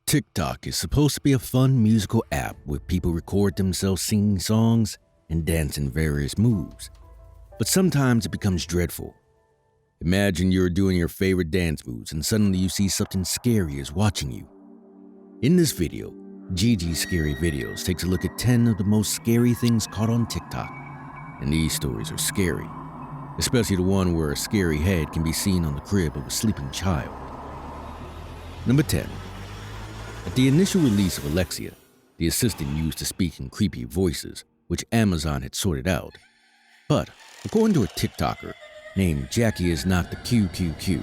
TikTok is supposed to be a fun musical app where people record themselves singing songs and dancing various moves. But sometimes it becomes dreadful. Imagine you're doing your favorite dance moves and suddenly you see something scary is watching you. In this video, Gigi's Scary Videos takes a look at 10 of the most scary things caught on TikTok. And these stories are scary, especially the one where a scary head can be seen on the crib of a sleeping child. Number 10. At the initial release of Alexia, the assistant used to speak in creepy voices, which Amazon had sorted out. But according to a TikToker named Jackie is not the QQQ,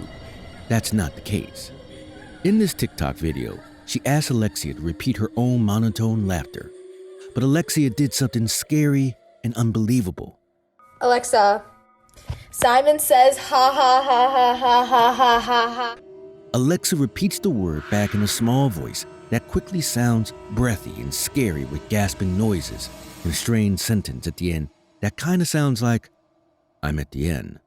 that's not the case. In this TikTok video, she asked Alexia to repeat her own monotone laughter, but Alexia did something scary and unbelievable. Alexa, Simon says ha ha ha ha ha ha ha ha ha. Alexa repeats the word back in a small voice that quickly sounds breathy and scary with gasping noises and a strange sentence at the end that kind of sounds like, I'm at the end.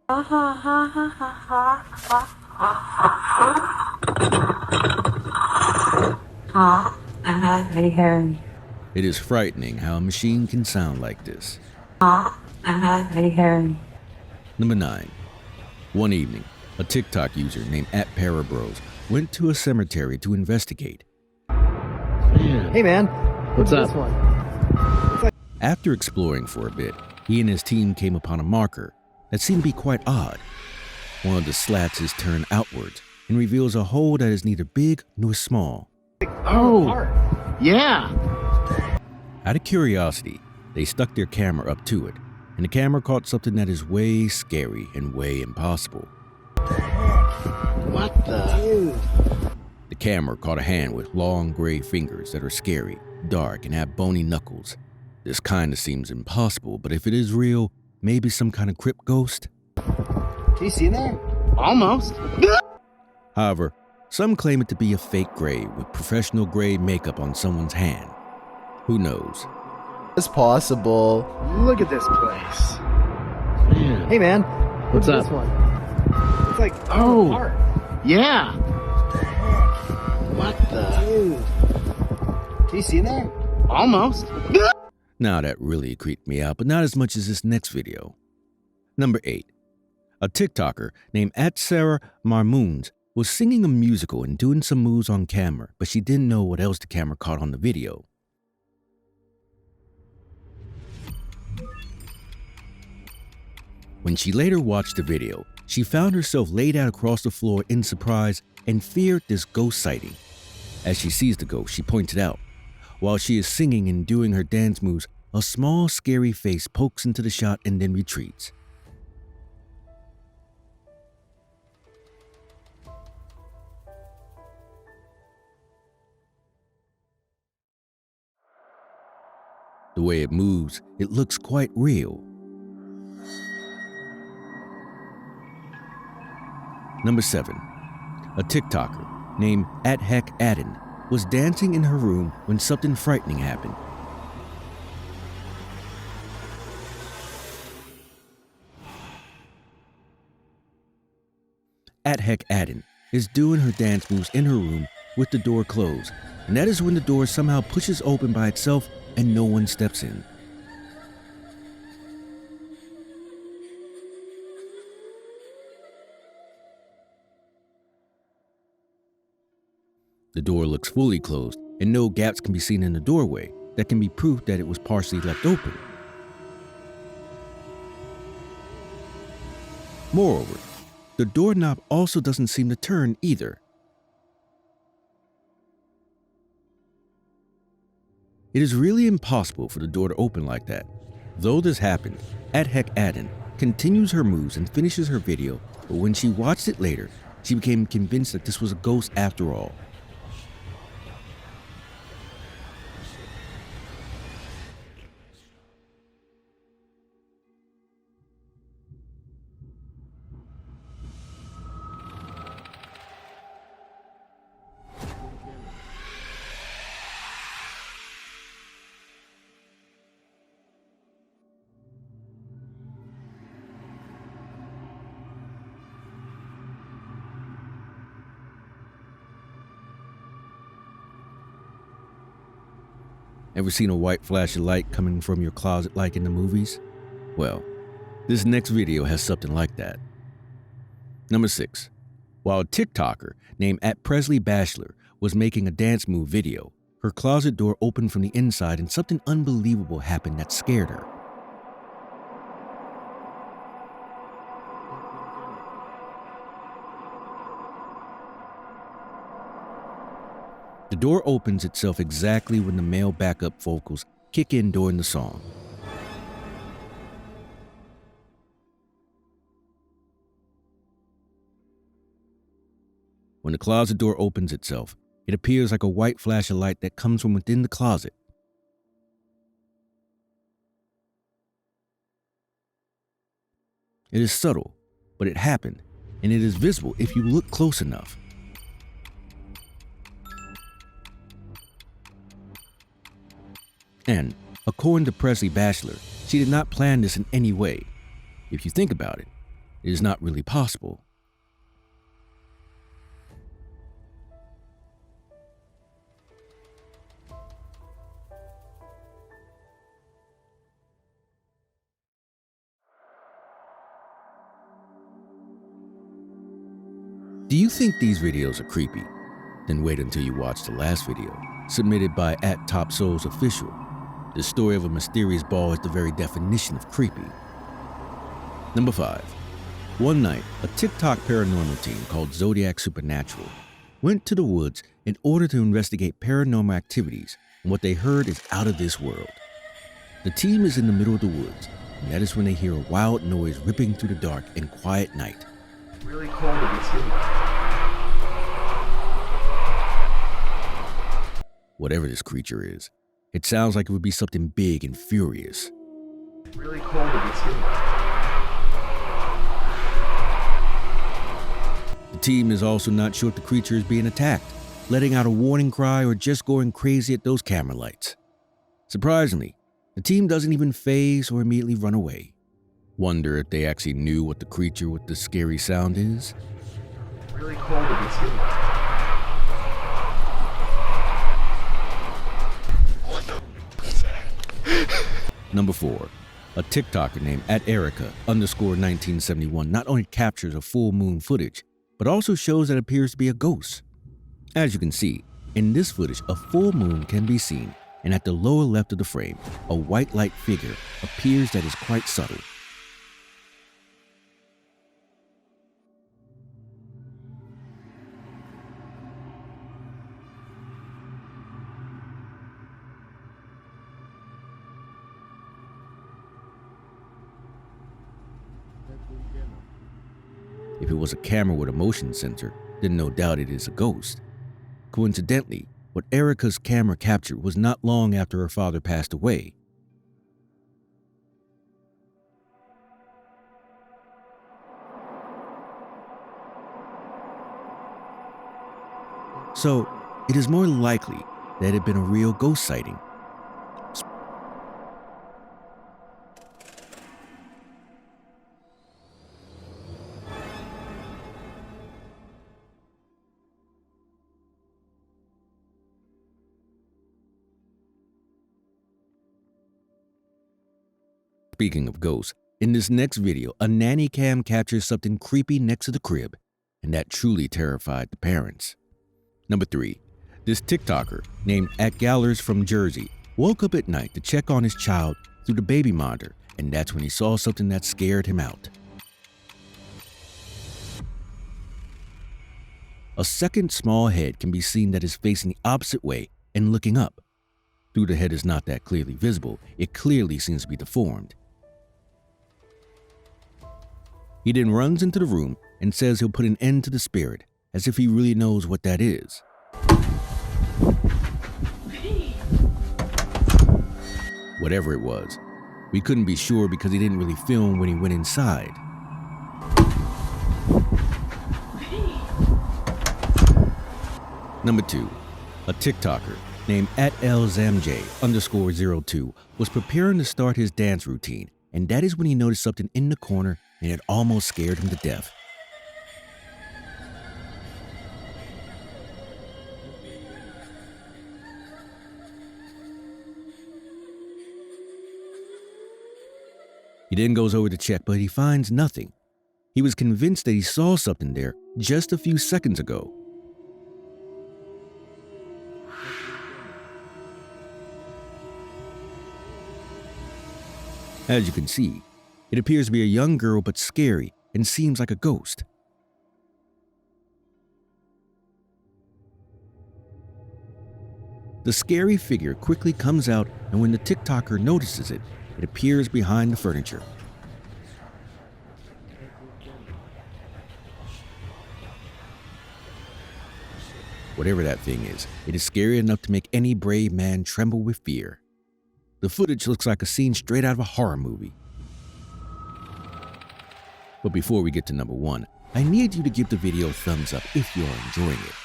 Ha ha ha ha ha ha ha. It is frightening how a machine can sound like this. Number 9. One evening, a TikTok user named @parabros went to a cemetery to investigate. Hey man, What's up? This one. After exploring for a bit, he and his team came upon a marker that seemed to be quite odd. One of the slats is turned outwards and reveals a hole that is neither big nor small. Oh, yeah. Out of curiosity, they stuck their camera up to it, and the camera caught something that is way scary and way impossible. What the? Dude. The camera caught a hand with long gray fingers that are scary, dark, and have bony knuckles. This kinda seems impossible, but if it is real, maybe some kind of crypt ghost? Do you see that? Almost. However, some claim it to be a fake grave with professional grave makeup on someone's hand. Who knows? It's possible. Look at this place. Man. Hey man, What's this up? one. It's like Oh. apart. Yeah. What the? Dude. Do you see that? Almost. Now that really creeped me out, but not as much as this next video. Number 8. A TikToker named @Sarah Marmoons was singing a musical and doing some moves on camera, but she didn't know what else the camera caught on the video. When she later watched the video, she found herself laid out across the floor in surprise and feared this ghost sighting. As she sees the ghost, she points it out. While she is singing and doing her dance moves, a small scary face pokes into the shot and then retreats. The way it moves, it looks quite real. Number 7. A TikToker named @HeckAdden was dancing in her room when something frightening happened. @HeckAdden is doing her dance moves in her room with the door closed, and that is when the door somehow pushes open by itself and no one steps in. The door looks fully closed, and no gaps can be seen in the doorway that can be proof that it was partially left open. Moreover, the doorknob also doesn't seem to turn either. It is really impossible for the door to open like that. Though this happened, @HeckAdden continues her moves and finishes her video, but when she watched it later, she became convinced that this was a ghost after all. Ever seen a white flash of light coming from your closet like in the movies? Well, this next video has something like that. Number 6. While a TikToker named @PresleyBachelor was making a dance move video, her closet door opened from the inside and something unbelievable happened that scared her. The door opens itself exactly when the male backup vocals kick in during the song. When the closet door opens itself, it appears like a white flash of light that comes from within the closet. It is subtle, but it happened, and it is visible if you look close enough. And, according to PresleyBachelor, she did not plan this in any way. If you think about it, it is not really possible. Do you think these videos are creepy? Then wait until you watch the last video, submitted by @TopSoulsOfficial. The story of a mysterious ball is the very definition of creepy. Number 5. One night, a TikTok paranormal team called Zodiac Supernatural went to the woods in order to investigate paranormal activities, and what they heard is out of this world. The team is in the middle of the woods, and that is when they hear a wild noise ripping through the dark and quiet night. Really cold to be seen. Whatever this creature is, it sounds like it would be something big and furious. Really cold to be seen. The team is also not sure if the creature is being attacked, letting out a warning cry, or just going crazy at those camera lights. Surprisingly, the team doesn't even phase or immediately run away. Wonder if they actually knew what the creature with the scary sound is? Really cold to be seen. Number 4. A TikToker named @Erica_1971 not only captures a full moon footage, but also shows that it appears to be a ghost. As you can see, in this footage, a full moon can be seen, and at the lower left of the frame, a white light figure appears that is quite subtle. If it was a camera with a motion sensor, then no doubt it is a ghost. Coincidentally, what Erica's camera captured was not long after her father passed away. So, it is more likely that it had been a real ghost sighting. Speaking of ghosts, in this next video, a nanny cam captures something creepy next to the crib, and that truly terrified the parents. Number 3. This TikToker, named @Gallers from Jersey, woke up at night to check on his child through the baby monitor, and that's when he saw something that scared him out. A second small head can be seen that is facing the opposite way and looking up. Though the head is not that clearly visible, it clearly seems to be deformed. He then runs into the room and says he'll put an end to the spirit, as if he really knows what that is. Whatever it was, we couldn't be sure because he didn't really film when he went inside. Number 2. A TikToker named @LZamJ_02 was preparing to start his dance routine, and that is when he noticed something in the corner and it almost scared him to death. He then goes over to check, but he finds nothing. He was convinced that he saw something there just a few seconds ago. As you can see, it appears to be a young girl but scary and seems like a ghost. The scary figure quickly comes out, and when the TikToker notices it, it appears behind the furniture. Whatever that thing is, it is scary enough to make any brave man tremble with fear. The footage looks like a scene straight out of a horror movie. But before we get to number 1, I need you to give the video a thumbs up if you are enjoying it.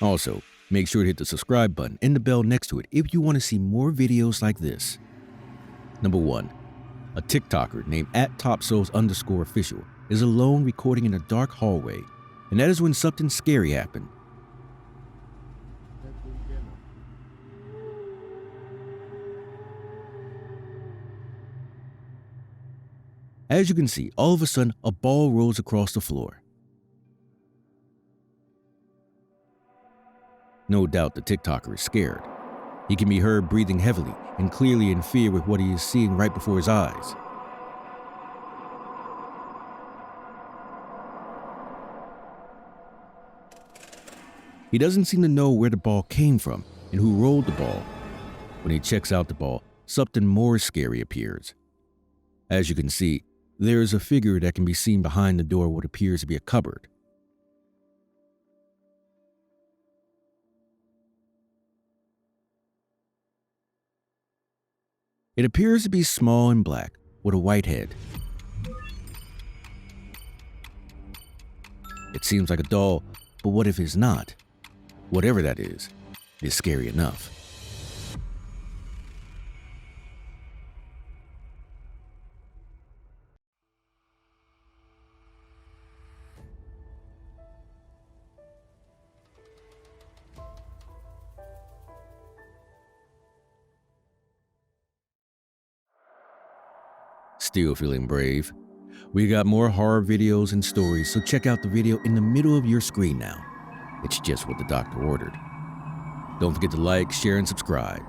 Also, make sure to hit the subscribe button and the bell next to it if you want to see more videos like this. Number 1. A TikToker named @topsouls_official is alone recording in a dark hallway, and that is when something scary happened. As you can see, all of a sudden, a ball rolls across the floor. No doubt the TikToker is scared. He can be heard breathing heavily and clearly in fear with what he is seeing right before his eyes. He doesn't seem to know where the ball came from and who rolled the ball. When he checks out the ball, something more scary appears. As you can see, there is a figure that can be seen behind the door of what appears to be a cupboard. It appears to be small and black, with a white head. It seems like a doll, but what if it's not? Whatever that is, it is scary enough. Still feeling brave? We got more horror videos and stories, so check out the video in the middle of your screen now. It's just what the doctor ordered. Don't forget to like, share, and subscribe.